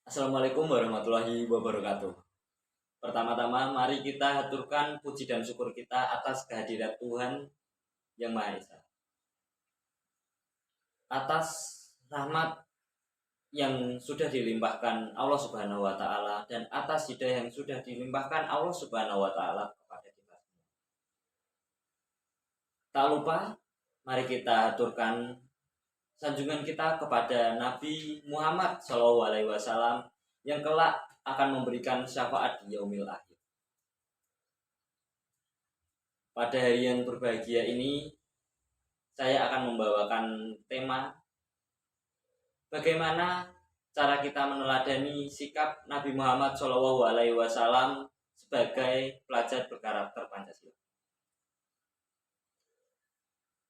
Assalamualaikum warahmatullahi wabarakatuh. Pertama-tama, mari kita haturkan puji dan syukur kita atas kehadirat Tuhan Yang Maha Esa. Atas rahmat yang sudah dilimpahkan Allah Subhanahu wa taala dan atas hidayah yang sudah dilimpahkan Allah Subhanahu wa taala kepada kita. Tak lupa, mari kita haturkan sanjungan kita kepada Nabi Muhammad SAW yang kelak akan memberikan syafaat di yaumil akhir. Pada hari yang berbahagia ini, saya akan membawakan tema bagaimana cara kita meneladani sikap Nabi Muhammad SAW sebagai pelajar berkarakter Pancasila.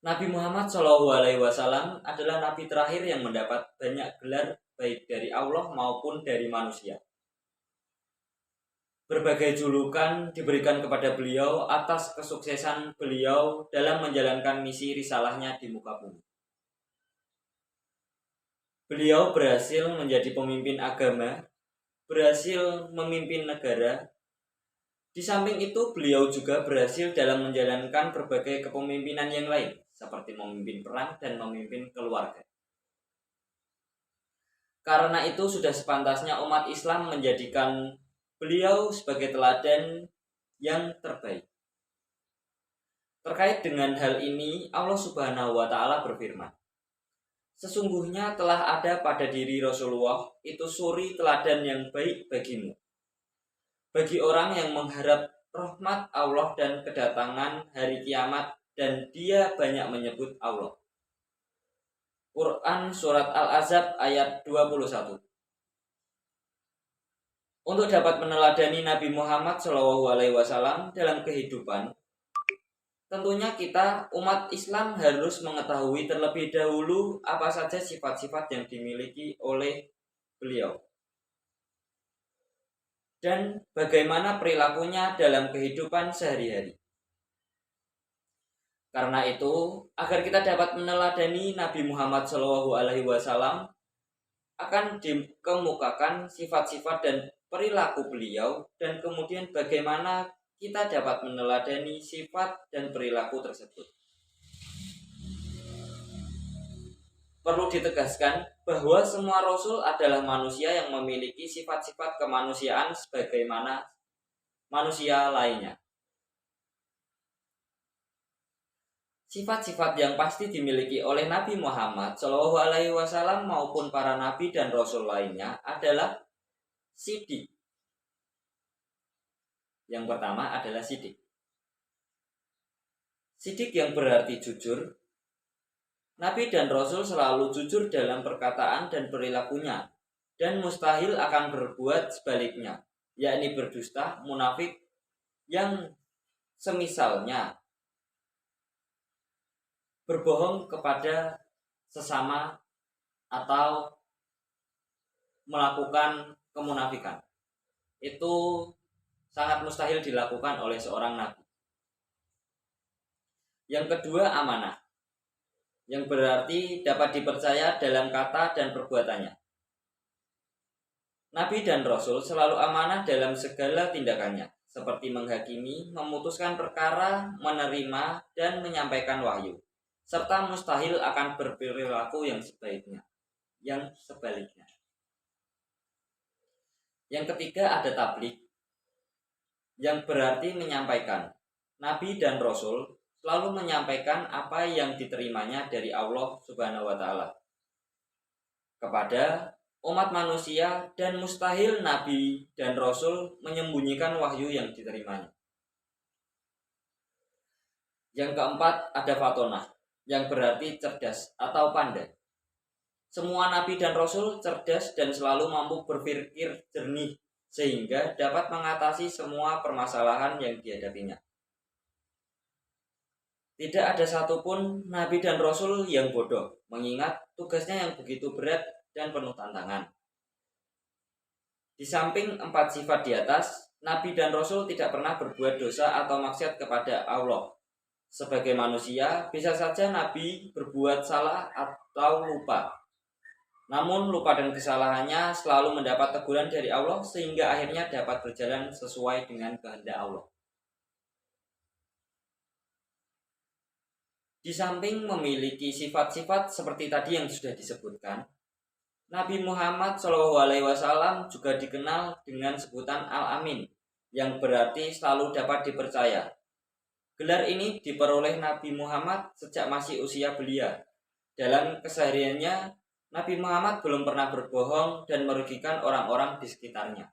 Nabi Muhammad SAW adalah nabi terakhir yang mendapat banyak gelar baik dari Allah maupun dari manusia. Berbagai julukan diberikan kepada beliau atas kesuksesan beliau dalam menjalankan misi risalahnya di muka bumi. Beliau berhasil menjadi pemimpin agama, berhasil memimpin negara. Di samping itu, beliau juga berhasil dalam menjalankan berbagai kepemimpinan yang lain, seperti memimpin perang dan memimpin keluarga. Karena itu sudah sepantasnya umat Islam menjadikan beliau sebagai teladan yang terbaik. Terkait dengan hal ini, Allah Subhanahu wa taala berfirman, "Sesungguhnya telah ada pada diri Rasulullah itu suri teladan yang baik bagimu, bagi orang yang mengharap rahmat Allah dan kedatangan hari kiamat dan dia banyak menyebut Allah." Quran Surat Al-Ahzab ayat 21. Untuk dapat meneladani Nabi Muhammad SAW dalam kehidupan, tentunya kita umat Islam harus mengetahui terlebih dahulu apa saja sifat-sifat yang dimiliki oleh beliau dan bagaimana perilakunya dalam kehidupan sehari-hari. Karena itu, agar kita dapat meneladani Nabi Muhammad SAW, akan dikemukakan sifat-sifat dan perilaku beliau, dan kemudian bagaimana kita dapat meneladani sifat dan perilaku tersebut. Perlu ditegaskan bahwa semua rasul adalah manusia yang memiliki sifat-sifat kemanusiaan sebagaimana manusia lainnya. Sifat-sifat yang pasti dimiliki oleh Nabi Muhammad SAW maupun para nabi dan rasul lainnya adalah sidik. Yang pertama adalah sidik. Sidik yang berarti jujur. Nabi dan rasul selalu jujur dalam perkataan dan perilakunya, dan mustahil akan berbuat sebaliknya, yakni berdusta, munafik, yang semisalnya berbohong kepada sesama atau melakukan kemunafikan. Itu sangat mustahil dilakukan oleh seorang nabi. Yang kedua, amanah, yang berarti dapat dipercaya dalam kata dan perbuatannya. Nabi dan Rasul selalu amanah dalam segala tindakannya, seperti menghakimi, memutuskan perkara, menerima, dan menyampaikan wahyu, serta mustahil akan berperilaku yang sebaliknya. Yang ketiga ada tabligh, yang berarti menyampaikan. Nabi dan Rasul selalu menyampaikan apa yang diterimanya dari Allah Subhanahu wa taala kepada umat manusia, dan mustahil Nabi dan Rasul menyembunyikan wahyu yang diterimanya. Yang keempat ada fatonah, yang berarti cerdas atau pandai. Semua nabi dan rasul cerdas dan selalu mampu berpikir jernih sehingga dapat mengatasi semua permasalahan yang dihadapinya. Tidak ada satupun nabi dan rasul yang bodoh, mengingat tugasnya yang begitu berat dan penuh tantangan. Di samping 4 sifat di atas, nabi dan rasul tidak pernah berbuat dosa atau maksiat kepada Allah. Sebagai manusia, bisa saja nabi berbuat salah atau lupa. Namun lupa dan kesalahannya selalu mendapat teguran dari Allah sehingga akhirnya dapat berjalan sesuai dengan kehendak Allah. Di samping memiliki sifat-sifat seperti tadi yang sudah disebutkan, Nabi Muhammad SAW juga dikenal dengan sebutan Al-Amin, yang berarti selalu dapat dipercaya. Gelar ini diperoleh Nabi Muhammad sejak masih usia belia. Dalam kesehariannya, Nabi Muhammad belum pernah berbohong dan merugikan orang-orang di sekitarnya.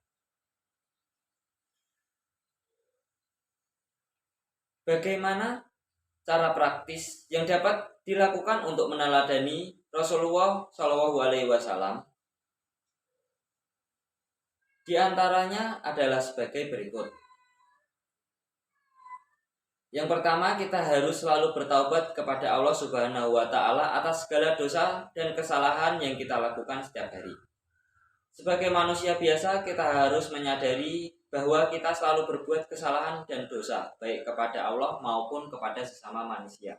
Bagaimana cara praktis yang dapat dilakukan untuk meneladani Rasulullah SAW? Di antaranya adalah sebagai berikut. Yang pertama, kita harus selalu bertaubat kepada Allah Subhanahu wa Ta'ala atas segala dosa dan kesalahan yang kita lakukan setiap hari. Sebagai manusia biasa, kita harus menyadari bahwa kita selalu berbuat kesalahan dan dosa, baik kepada Allah maupun kepada sesama manusia.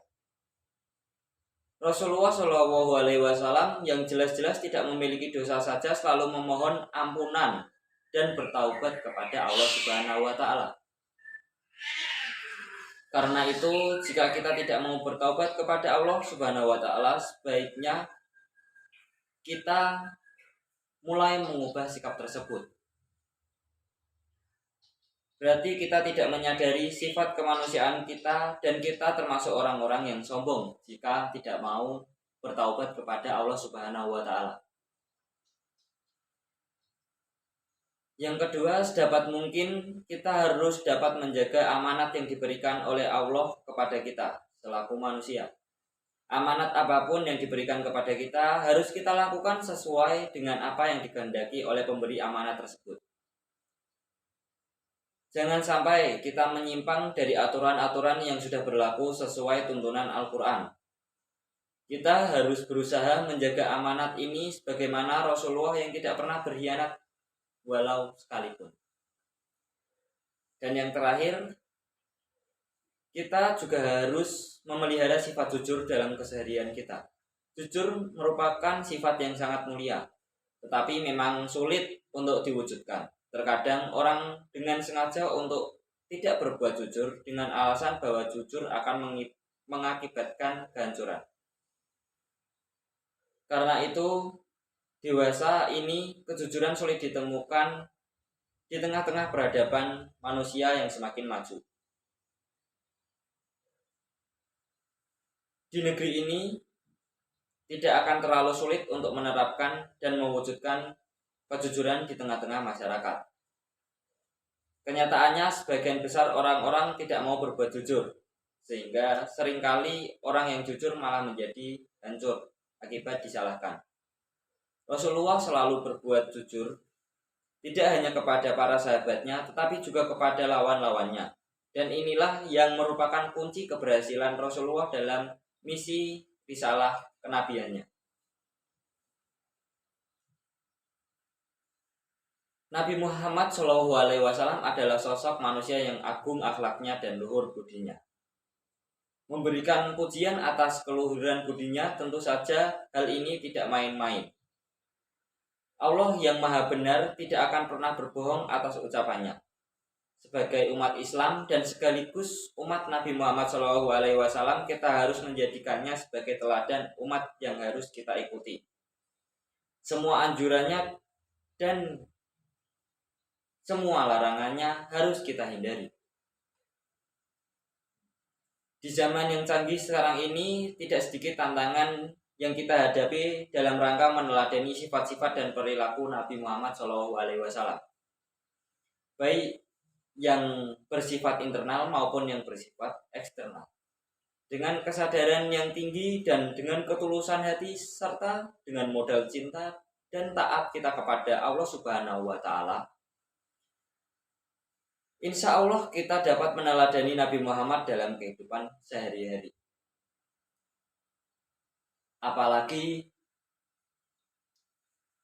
Rasulullah SAW yang jelas-jelas tidak memiliki dosa saja selalu memohon ampunan dan bertaubat kepada Allah Subhanahu wa Ta'ala. Karena itu, jika kita tidak mau bertaubat kepada Allah Subhanahu wa Ta'ala, sebaiknya kita mulai mengubah sikap tersebut. Berarti kita tidak menyadari sifat kemanusiaan kita dan kita termasuk orang-orang yang sombong jika tidak mau bertaubat kepada Allah Subhanahu wa Ta'ala. Yang kedua, sedapat mungkin kita harus dapat menjaga amanat yang diberikan oleh Allah kepada kita selaku manusia. Amanat apapun yang diberikan kepada kita harus kita lakukan sesuai dengan apa yang dikehendaki oleh pemberi amanat tersebut. Jangan sampai kita menyimpang dari aturan-aturan yang sudah berlaku sesuai tuntunan Al-Quran. Kita harus berusaha menjaga amanat ini sebagaimana Rasulullah yang tidak pernah berkhianat walau sekalipun. Dan yang terakhir, kita juga harus memelihara sifat jujur dalam keseharian kita. Jujur merupakan sifat yang sangat mulia, tetapi memang sulit untuk diwujudkan. Terkadang orang dengan sengaja untuk tidak berbuat jujur dengan alasan bahwa jujur akan mengakibatkan kehancuran. Karena itu, dewasa ini kejujuran sulit ditemukan di tengah-tengah peradaban manusia yang semakin maju. Di negeri ini tidak akan terlalu sulit untuk menerapkan dan mewujudkan kejujuran di tengah-tengah masyarakat. Kenyataannya sebagian besar orang-orang tidak mau berbuat jujur, sehingga seringkali orang yang jujur malah menjadi hancur akibat disalahkan. Rasulullah selalu berbuat jujur, tidak hanya kepada para sahabatnya, tetapi juga kepada lawan-lawannya. Dan inilah yang merupakan kunci keberhasilan Rasulullah dalam misi risalah kenabiannya. Nabi Muhammad SAW adalah sosok manusia yang agung akhlaknya dan luhur budinya. Memberikan pujian atas keluhuran budinya, tentu saja hal ini tidak main-main. Allah yang maha benar tidak akan pernah berbohong atas ucapannya. Sebagai umat Islam dan sekaligus umat Nabi Muhammad SAW, kita harus menjadikannya sebagai teladan umat yang harus kita ikuti. Semua anjurannya dan semua larangannya harus kita hindari. Di zaman yang canggih sekarang ini, tidak sedikit tantangan yang kita hadapi dalam rangka meneladani sifat-sifat dan perilaku Nabi Muhammad SAW, baik yang bersifat internal maupun yang bersifat eksternal. Dengan kesadaran yang tinggi dan dengan ketulusan hati serta dengan modal cinta dan taat kita kepada Allah Subhanahu wa Ta'ala, insya Allah kita dapat meneladani Nabi Muhammad dalam kehidupan sehari-hari. Apalagi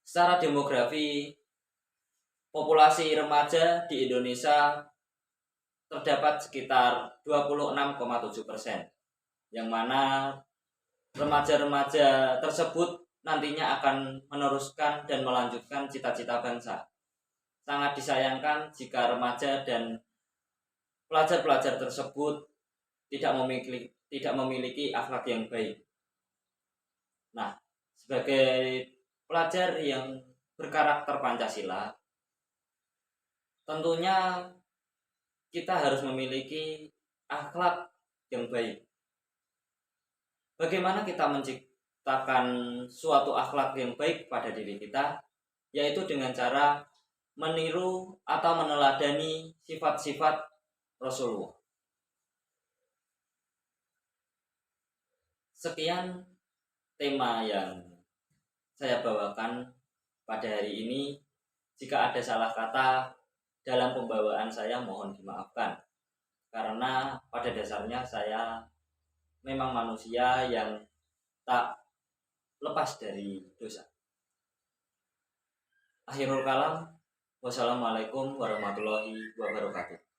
secara demografi, populasi remaja di Indonesia terdapat sekitar 26,7%, yang mana remaja-remaja tersebut nantinya akan meneruskan dan melanjutkan cita-cita bangsa. Sangat disayangkan jika remaja dan pelajar-pelajar tersebut tidak memiliki akhlak yang baik. Nah, sebagai pelajar yang berkarakter Pancasila, tentunya kita harus memiliki akhlak yang baik. Bagaimana kita menciptakan suatu akhlak yang baik pada diri kita? Yaitu dengan cara meniru atau meneladani sifat-sifat Rasulullah. Sekian tema yang saya bawakan pada hari ini. Jika ada salah kata dalam pembawaan saya, mohon dimaafkan. Karena pada dasarnya saya memang manusia yang tak lepas dari dosa. Akhirul kalam, wassalamualaikum warahmatullahi wabarakatuh.